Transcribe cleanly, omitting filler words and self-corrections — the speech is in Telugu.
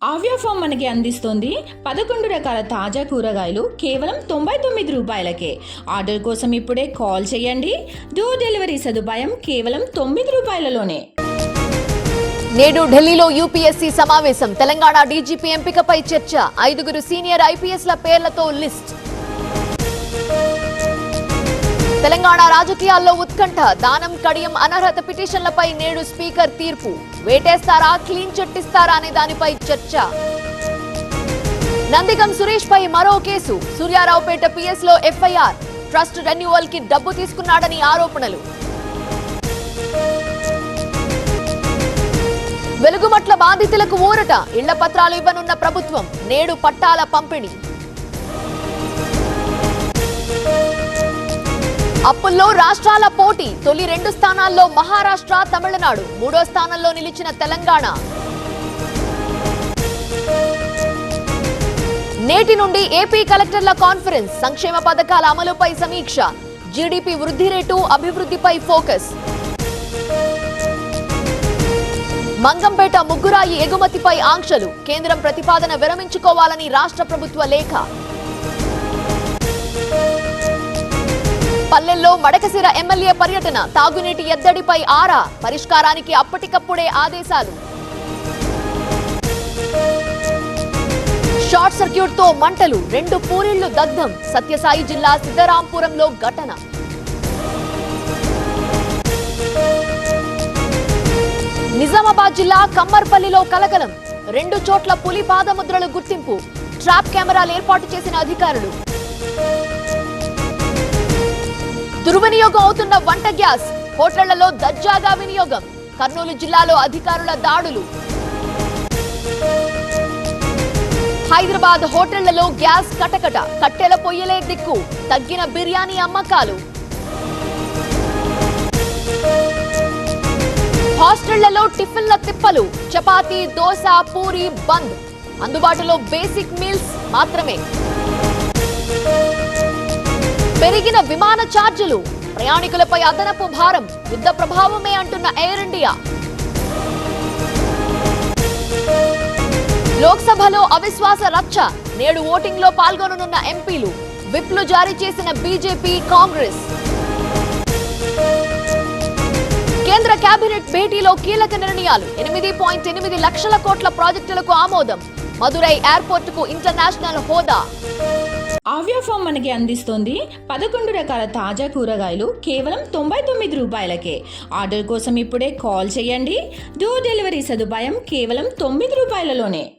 ఆవ్యా ఫామ్ మనకి అందిస్తోంది 11 రకాల తాజా కూరగాయలు కేవలం 99 రూపాయలకే. ఆర్డర్ కోసం ఇప్పుడే కాల్ చేయండి. డోర్ డెలివరీ సదుపాయం కేవలం 9 రూపాయలలోనే. నేడు ఢిల్లీలో యూపీఎస్సీ సమావేశం. తెలంగాణ డీజీపీ ఎంపికపై చర్చ. 5 సీనియర్ ఐపీఎస్ల పేర్లతో లిస్ట్. తెలంగాణ రాజకీయాల్లో ఉత్కంఠ. దానం కడియం అనర్హత పిటిషన్లపై నేడు స్పీకర్ తీర్పు. వేటేస్తారా, క్లీన్ చిట్ ఇస్తారా అనే దానిపై చర్చ. నందిగం సురేష్ పై మరో కేసు. సూర్యారావుపేట పిఎస్ లో ఎఫ్ఐఆర్. ట్రస్ట్ రెన్యువల్ కి డబ్బు తీసుకున్నాడని ఆరోపణలు. వెలుగుమట్ల బాధితులకు ఊరట. ఇళ్ల పత్రాలు ఇవ్వనున్న ప్రభుత్వం. నేడు పట్టాల పంపిణీ. అప్పుల్లో రాష్ట్రాల పోటీ. తొలి 2 స్థానాల్లో మహారాష్ట్ర, తమిళనాడు. 3వ స్థానంలో నిలిచిన తెలంగాణ. నేటి నుండి ఏపీ కలెక్టర్ల కాన్ఫరెన్స్. సంక్షేమ పథకాల అమలుపై సమీక్ష. జీడీపీ వృద్ధి రేటు, అభివృద్ధిపై ఫోకస్. మంగంపేట ముగ్గురాయి ఎగుమతిపై ఆంక్షలు. కేంద్రం ప్రతిపాదన విరమించుకోవాలని రాష్ట్ర ప్రభుత్వ లేఖ. పల్లెల్లో మడకసిర ఎమ్మెల్యే పర్యటన. తాగునీటి ఎద్దడిపై ఆరా. పరిష్కారానికి అప్పటికప్పుడే ఆదేశాలు. షార్ట్ సర్క్యూట్ తో మంటలు. 2 పూరిళ్లు దగ్ధం. సత్యసాయి జిల్లా సిద్ధరాంపురంలో ఘటన. నిజామాబాద్ జిల్లా కమ్మర్పల్లిలో కలకలం. 2 చోట్ల పులి పాదముద్రలు గుర్తింపు. ట్రాప్ కెమెరాలు ఏర్పాటు చేసిన అధికారులు. దుర్వినియోగం అవుతున్న వంట గ్యాస్. హోటళ్లలో దర్జాగా వినియోగం. కర్నూలు జిల్లాలో అధికారుల దాడులు. హైదరాబాద్ హోటళ్లలో గ్యాస్ కటకట. కట్టెల పొయ్యలే దిక్కు. తగ్గిన బిర్యానీ అమ్మకాలు. హాస్టళ్లలో టిఫిన్ల తిప్పలు. చపాతీ, దోశ, పూరి బంద్. అందుబాటులో బేసిక్ మీల్స్ మాత్రమే. పెరిగిన విమాన ఛార్జీలు. ప్రయాణికులపై అదనపు భారం. యుద్ధ ప్రభావమే అంటున్న ఎయిర్ ఇండియా. లోక్సభలో అవిశ్వాస రచ్చ. నేడు ఓటింగ్ లో పాల్గొననున్న ఎంపీలు. విప్లు జారీ చేసిన బీజేపీ, కాంగ్రెస్. కేంద్ర కేబినెట్ భేటీలో కీలక నిర్ణయాలు. 8.8 లక్షల కోట్ల ప్రాజెక్టులకు ఆమోదం. మదురై ఎయిర్పోర్ట్ కు ఇంటర్నేషనల్ హోదా. ఆవ్యా ఫామ్ మనకి అందిస్తోంది 11 రకాల తాజా కూరగాయలు కేవలం 99 రూపాయలకే. ఆర్డర్ కోసం ఇప్పుడే కాల్ చేయండి. డోర్ డెలివరీ సదుపాయం కేవలం 9 రూపాయలలోనే.